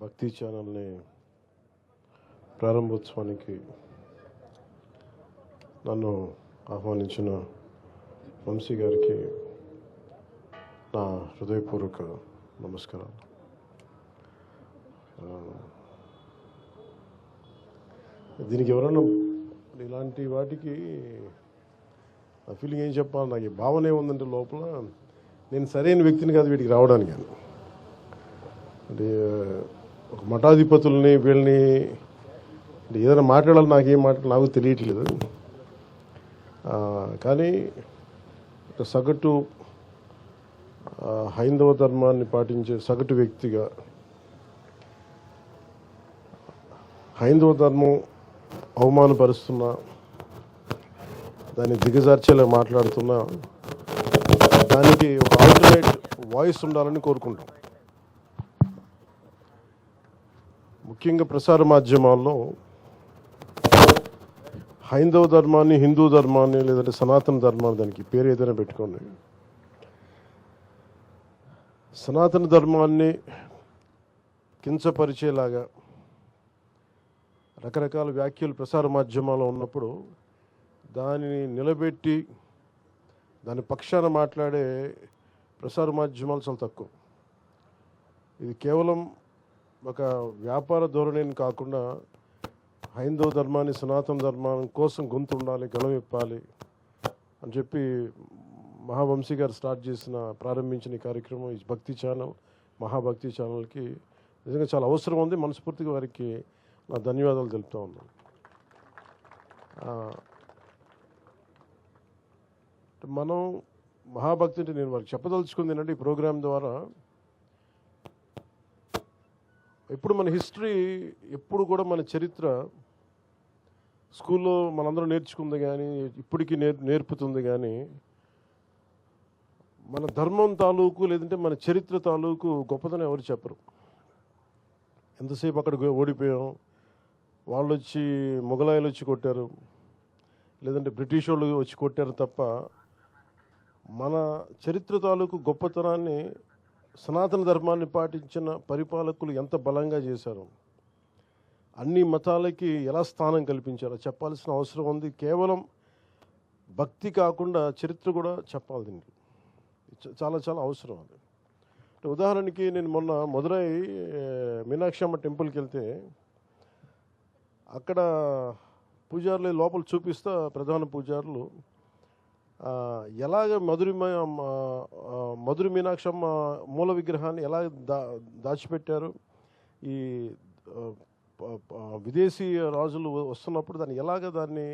భక్తి ఛానల్ని ప్రారంభోత్సవానికి నన్ను ఆహ్వానించిన వంశీ గారికి నా హృదయపూర్వక నమస్కారాలు. దీనికి ఎవరన్నా ఇలాంటి వాటికి నా ఫీలింగ్ ఏం చెప్పాలి, నాకు ఈ భావన ఏముందంటే లోపల నేను సరైన వ్యక్తిని కాదు వీటికి రావడానికి. అంటే ఒక మఠాధిపతుల్ని వీళ్ళని ఏదైనా మాట్లాడాలి, నాకేం నాకు తెలియట్లేదు. కానీ ఒక సగటు హైందవ ధర్మాన్ని పాటించే సగటు వ్యక్తిగా హైందవ ధర్మం అవమానపరుస్తున్నా, దాన్ని దిగజార్చేలా మాట్లాడుతున్నా, దానికి ఒక ఆల్టర్నేట్ వాయిస్ ఉండాలని కోరుకుంటాం. ముఖ్యంగా ప్రసార మాధ్యమాల్లో హైందవ ధర్మాన్ని, హిందూ ధర్మాన్ని, లేదంటే సనాతన ధర్మాన్ని, దానికి పేరు ఏదైనా పెట్టుకోండి, సనాతన ధర్మాన్ని కించపరిచేలాగా రకరకాల వ్యాఖ్యలు ప్రసార మాధ్యమాల్లో ఉన్నప్పుడు దానిని నిలబెట్టి దాని పక్షాన మాట్లాడే ప్రసార మాధ్యమాలు చాలా తక్కువ. ఇది కేవలం ఒక వ్యాపార ధోరణిని కాకుండా హైందవ ధర్మాన్ని, సనాతన ధర్మం కోసం గొంతు ఉండాలి, గళం ఇప్పాలి అని చెప్పి మహావంశీ గారు ప్రారంభించిన ఈ కార్యక్రమం, ఈ భక్తి ఛానల్, మహాభక్తి ఛానల్కి నిజంగా చాలా అవసరం ఉంది. మనస్ఫూర్తిగా వారికి నా ధన్యవాదాలు తెలుపుతూ ఉన్నాను. మనం మహాభక్తి అంటే నేను వారికి చెప్పదలుచుకుంది ఏంటంటే, ఈ ప్రోగ్రాం ద్వారా ఎప్పుడు మన హిస్టరీ, ఎప్పుడు కూడా మన చరిత్ర స్కూల్లో మనందరం నేర్చుకుంది కానీ ఇప్పటికీ నేర్పుతుంది. కానీ మన ధర్మం తాలూకు లేదంటే మన చరిత్ర తాలూకు గొప్పతనం ఎవరు చెప్పరు. ఎంతసేపు అక్కడ ఓడిపోయాం, వాళ్ళు వచ్చి మొఘలాయులు వచ్చి కొట్టారు, లేదంటే బ్రిటిష్ వాళ్ళు వచ్చి కొట్టారు తప్ప మన చరిత్ర తాలూకు గొప్పతనాన్ని, సనాతన ధర్మాన్ని పాటించిన పరిపాలకులు ఎంత బలంగా చేశారు, అన్ని మతాలకి ఎలా స్థానం కల్పించారో చెప్పాల్సిన అవసరం ఉంది. కేవలం భక్తి కాకుండా చరిత్ర కూడా చెప్పాలి. దీనికి చాలా చాలా అవసరం అది. ఉదాహరణకి నేను మొన్న మదురై మీనాక్షి అమ్మ టెంపుల్కి వెళ్తే అక్కడ పూజారులు లోపల చూపిస్తా, ప్రధాన పూజారులు ఎలాగ మధుర మీనాక్షమ్మ మూల విగ్రహాన్ని ఎలా దాచిపెట్టారు, ఈ విదేశీ రాజులు వస్తున్నప్పుడు దాన్ని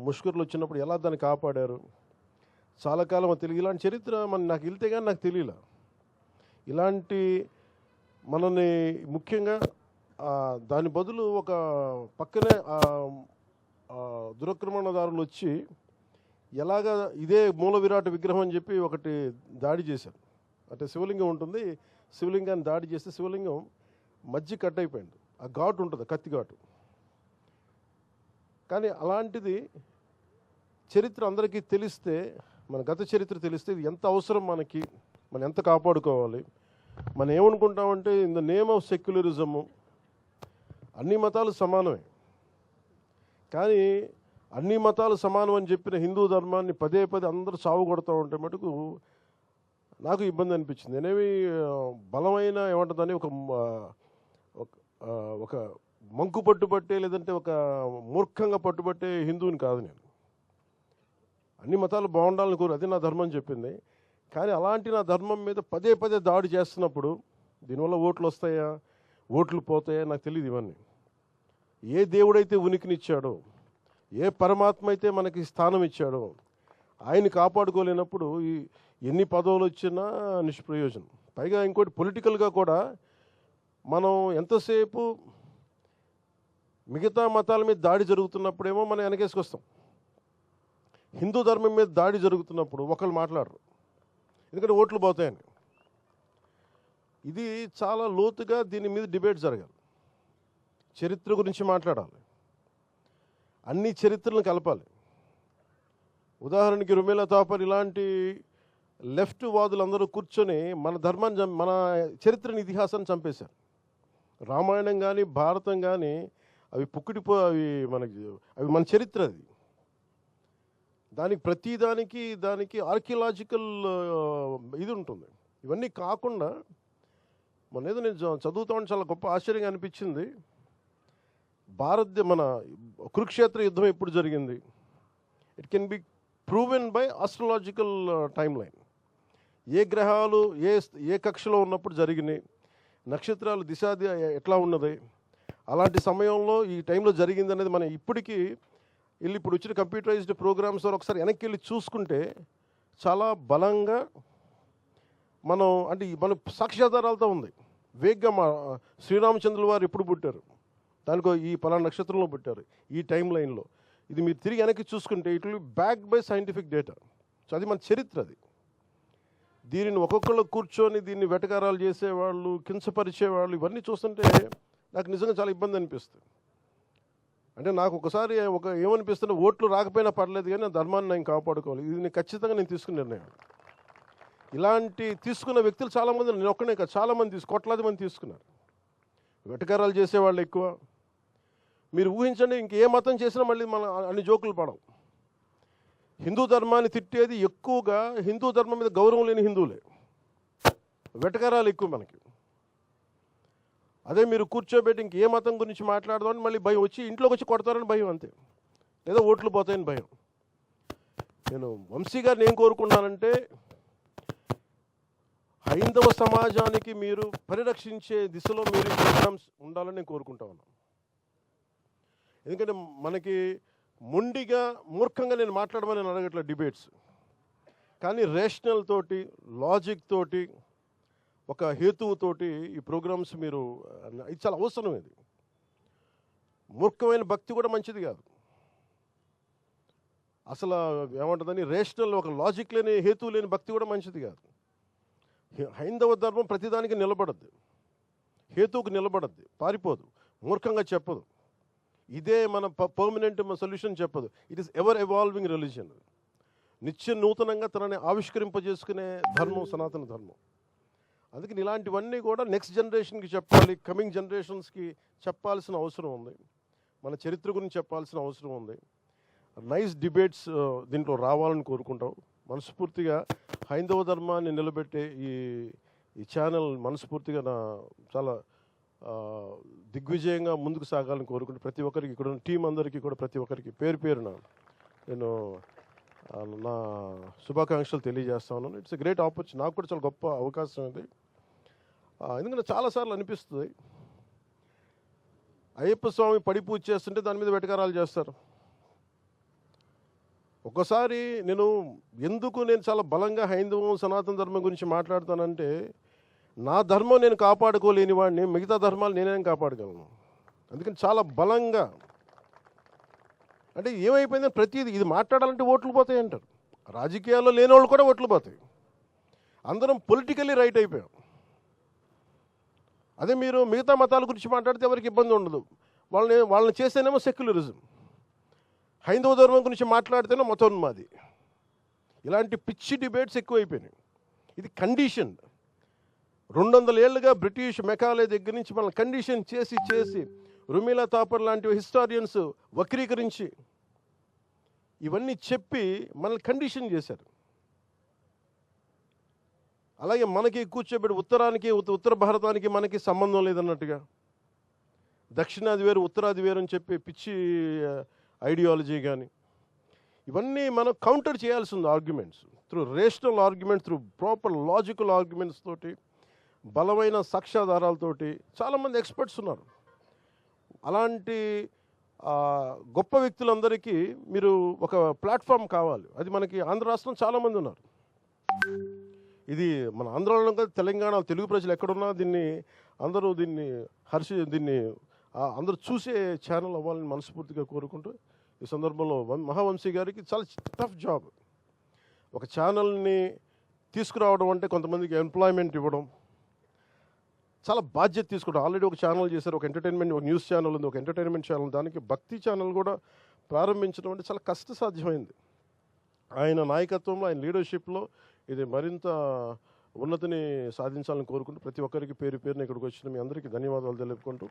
ముష్కరులు వచ్చినప్పుడు ఎలా దాన్ని కాపాడారు. చాలా కాలం తెలియదు ఇలాంటి చరిత్ర. నాకు వెళ్తే కానీ నాకు తెలియలే. ఇలాంటి మనని ముఖ్యంగా దాని బదులు ఒక పక్కనే దురాక్రమణదారులు వచ్చి ఎలాగ ఇదే మూల విరాట్ విగ్రహం అని చెప్పి ఒకటి దాడి చేశారు. అంటే శివలింగం ఉంటుంది, శివలింగాన్ని దాడి చేస్తే శివలింగం మధ్య కట్ అయిపోయింది. ఆ ఘాటు ఉంటుంది, కత్తి ఘాటు. కానీ అలాంటిది చరిత్ర అందరికీ తెలిస్తే, మన గత చరిత్ర తెలిస్తే ఇది ఎంత అవసరం మనకి, మనం ఎంత కాపాడుకోవాలి. మనం ఏమనుకుంటామంటే in the name of secularism అన్ని మతాలు సమానమే, కానీ అన్ని మతాలు సమానం అని చెప్పిన హిందూ ధర్మాన్ని పదే పదే అందరూ సాగు కొడుతూ ఉంటే మటుకు నాకు ఇబ్బంది అనిపించింది. నేనేమి బలమైన ఏమంటుందని ఒక మంకు పట్టుబట్టే, లేదంటే ఒక మూర్ఖంగా పట్టుబట్టే హిందువుని కాదు నేను. అన్ని మతాలు బాగుండాలని కోరు, అది నా ధర్మం చెప్పింది. కానీ అలాంటి నా ధర్మం మీద పదే పదే దాడి చేస్తున్నప్పుడు దీనివల్ల ఓట్లు వస్తాయా, ఓట్లు పోతాయా నాకు తెలియదు. ఇవన్నీ ఏ దేవుడైతే ఉనికినిచ్చాడో, ఏ పరమాత్మ అయితే మనకి స్థానం ఇచ్చాడో, ఆయన కాపాడుకోలేనప్పుడు ఎన్ని పదవులు వచ్చినా నిష్ప్రయోజనం. పైగా ఇంకోటి పొలిటికల్గా కూడా మనం ఎంతసేపు మిగతా మతాల మీద దాడి జరుగుతున్నప్పుడేమో మనం వెనకేసుకొస్తాం. హిందూ ధర్మం మీద దాడి జరుగుతున్నప్పుడు ఒకళ్ళు మాట్లాడరు, ఎందుకంటే ఓట్లు పోతాయని. ఇది చాలా లోతుగా దీని మీద డిబేట్ జరగాలి. చరిత్ర గురించి మాట్లాడాలి, అన్ని చరిత్రలను కలపాలి. ఉదాహరణకి రుమేలా తాపర్ ఇలాంటి లెఫ్ట్ వాదులందరూ కూర్చొని మన ధర్మాన్ని, మన చరిత్రని, ఇతిహాసాన్ని చంపేశారు. రామాయణం కానీ భారతం కానీ అవి అవి అవి మన చరిత్ర. అది దానికి ప్రతిదానికి దానికి ఆర్కియలాజికల్ ఇది ఉంటుంది. ఇవన్నీ కాకుండా ఏదో నేను చదువుతా ఉంటే చాలా గొప్ప ఆశ్చర్యంగా అనిపించింది. మన కురుక్షేత్ర యుద్ధం ఎప్పుడు జరిగింది? It can be proven by astrological timeline. ఏ గ్రహాలు ఏ కక్షలో ఉన్నప్పుడు జరిగినాయి, నక్షత్రాలు దిశ ఎట్లా ఉన్నది, అలాంటి సమయంలో ఈ టైంలో జరిగింది అనేది మనం ఇప్పటికీ ఇప్పుడు వచ్చిన కంప్యూటరైజ్డ్ ప్రోగ్రామ్స్ ద్వారా ఒకసారి వెనక్కి వెళ్ళి చూసుకుంటే చాలా బలంగా మన సాక్ష్యాధారాలతో ఉంది. వేగ్గా శ్రీరామచంద్రుల వారు ఎప్పుడు పుట్టారు, దానికో ఈ పలానా నక్షత్రంలో పుట్టారు, ఈ టైం లైన్లో, ఇది మీరు తిరిగి వెనక్కి చూసుకుంటే it will be backed by scientific data. So అది మన చరిత్ర. అది దీనిని ఒక్కొక్కళ్ళు కూర్చొని దీన్ని వెటకారాలు చేసేవాళ్ళు, కించపరిచేవాళ్ళు, ఇవన్నీ చూస్తుంటే నాకు నిజంగా చాలా ఇబ్బంది అనిపిస్తుంది. అంటే నాకు ఒకసారి ఏమనిపిస్తుంటే ఓట్లు రాకపోయినా పర్లేదు కానీ ధర్మాన్ని నేను కాపాడుకోవాలి. ఇది నేను ఖచ్చితంగా తీసుకున్న నిర్ణయం. ఇలాంటి తీసుకున్న వ్యక్తులు చాలామంది, నేను ఒక్కనే కాదు, చాలామంది కోట్లాది మంది తీసుకున్నారు. వెటకారాలు చేసేవాళ్ళు ఎక్కువ. మీరు ఊహించండి, ఇంకే మతం చేసినా మళ్ళీ మన అన్ని జోకులు పడవు. హిందూ ధర్మాన్ని తిట్టేది ఎక్కువగా హిందూ ధర్మం మీద గౌరవం లేని హిందువులే. వెటకారాలు ఎక్కువ మనకి. అదే మీరు కూర్చోబెట్టి ఇంకే మతం గురించి మాట్లాడదామని మళ్ళీ భయం వచ్చి ఇంట్లోకి వచ్చి కొడతారని భయం, అంతే. లేదా ఓట్లు పోతాయని భయం. నేను వంశీ గారిని ఏం కోరుకున్నానంటే, హైందవ సమాజానికి మీరు పరిరక్షించే దిశలో మీరు ప్రోగ్రామ్స్ ఉండాలని నేను కోరుకుంటా ఉన్నాను. ఎందుకంటే మనకి మొండిగా మూర్ఖంగా నేను మాట్లాడమని నేను అడగట్లేదు డిబేట్స్, కానీ రేషనల్ తోటి, లాజిక్ తోటి, ఒక హేతువుతోటి ఈ ప్రోగ్రామ్స్ మీరు, ఇది చాలా అవసరం. ఇది మూర్ఖమైన భక్తి కూడా మంచిది కాదు. అసలు ఏమంటుందని రేషనల్, ఒక లాజిక్ లేని, హేతువు లేని భక్తి కూడా మంచిది కాదు. హైందవ ధర్మం ప్రతిదానికి నిలబడద్దు, హేతువుకు నిలబడద్దు, పారిపోదు, మూర్ఖంగా చెప్పదు, ఇదే మన పర్మనెంట్ సొల్యూషన్ చెప్పదు. It is ever evolving religion. నిత్య నూతనంగా తనని ఆవిష్కరింపజేసుకునే ధర్మం సనాతన ధర్మం. అందుకని ఇలాంటివన్నీ కూడా నెక్స్ట్ జనరేషన్కి చెప్పాలి, కమింగ్ జనరేషన్స్కి చెప్పాల్సిన అవసరం ఉంది. మన చరిత్ర గురించి చెప్పాల్సిన అవసరం ఉంది. నైస్ డిబేట్స్ దీంట్లో రావాలని కోరుకుంటాం. మనస్ఫూర్తిగా హైందవ ధర్మాన్ని నిలబెట్టే ఈ ఛానల్ మనస్ఫూర్తిగా చాలా దిగ్విజయంగా ముందుకు సాగాలని కోరుకుంటూ ప్రతి ఒక్కరికి, ఇక్కడ ఉన్న టీం అందరికీ కూడా ప్రతి ఒక్కరికి పేరు పేరున నేను నా శుభాకాంక్షలు తెలియజేస్తా ఉన్నాను. It's a great opportunity. నాకు కూడా చాలా గొప్ప అవకాశం ఇది. ఎందుకంటే చాలాసార్లు అనిపిస్తుంది, అయ్యప్ప స్వామి పడి పూజ చేస్తుంటే దాని మీద వెటకారాలు చేస్తారు. ఒక్కసారి నేను చాలా బలంగా హైందవం సనాతన ధర్మం గురించి మాట్లాడతానంటే, నా ధర్మం నేను కాపాడుకోలేని వాడిని మిగతా ధర్మాలు నేనేం కాపాడగలను. అందుకని చాలా బలంగా, అంటే ఏమైపోయిందని ప్రతిదీ ఇది మాట్లాడాలంటే ఓట్లు పోతాయి అంటారు. రాజకీయాల్లో లేని వాళ్ళు కూడా ఓట్లు పోతాయి. అందరం పొలిటికల్లీ రైట్ అయిపోయాం. అదే మీరు మిగతా మతాల గురించి మాట్లాడితే ఎవరికి ఇబ్బంది ఉండదు. వాళ్ళని చేస్తేనేమో సెక్యులరిజం, హైందవ ధర్మం గురించి మాట్లాడితేనే మతోన్మాది. ఇలాంటి పిచ్చి డిబేట్స్ ఎక్కువైపోయినాయి. ఇది కండిషన్. 200 ఏళ్ళుగా బ్రిటిష్ మెకాలే దగ్గర నుంచి మనల్ని కండిషన్ చేసి రుమిలా తాపర్ లాంటి హిస్టారియన్స్ వక్రీకరించి ఇవన్నీ చెప్పి మనల్ని కండిషన్ చేశారు. అలాగే మనకి కూర్చోబెట్టి ఉత్తర భారతానికి మనకి సంబంధం లేదన్నట్టుగా, దక్షిణాది వేరు ఉత్తరాది వేరు అని చెప్పి పిచ్చి ఐడియాలజీ కానీ, ఇవన్నీ మనం కౌంటర్ చేయాల్సి ఉంది. Arguments through rational arguments, through proper logical arguments తోటి, బలమైన సాక్ష్యాధారాలతోటి. చాలామంది ఎక్స్పర్ట్స్ ఉన్నారు. అలాంటి గొప్ప వ్యక్తులందరికీ మీరు ఒక ప్లాట్ఫామ్ కావాలి. అది మనకి ఆంధ్ర రాష్ట్రం చాలామంది ఉన్నారు. ఇది మన ఆంధ్రాలో కాదు, తెలంగాణ తెలుగు ప్రజలు ఎక్కడున్నా దీన్ని అందరూ చూసే ఛానల్ అవ్వాలని మనస్ఫూర్తిగా కోరుకుంటూ, ఈ సందర్భంలో మహావంశీ గారికి చాలా టఫ్ జాబ్. ఒక ఛానల్ని తీసుకురావడం అంటే కొంతమందికి ఎంప్లాయ్మెంట్ ఇవ్వడం, చాలా బాధ్యత తీసుకుంటారు. ఆల్రెడీ ఒక ఛానల్ చేశారు, ఒక ఎంటర్టైన్మెంట్, ఒక న్యూస్ ఛానల్ ఉంది, ఒక ఎంటర్టైన్మెంట్ ఛానల్, దానికి భక్తి ఛానల్ కూడా ప్రారంభించడం అంటే చాలా కష్టసాధ్యమైంది. ఆయన నాయకత్వంలో, ఆయన లీడర్షిప్లో ఇది మరింత ఉన్నతిని సాధించాలని కోరుకుంటూ ప్రతి ఒక్కరికి పేరు పేరున ఇక్కడికి వచ్చిన మీ అందరికీ ధన్యవాదాలు తెలుపుకుంటూ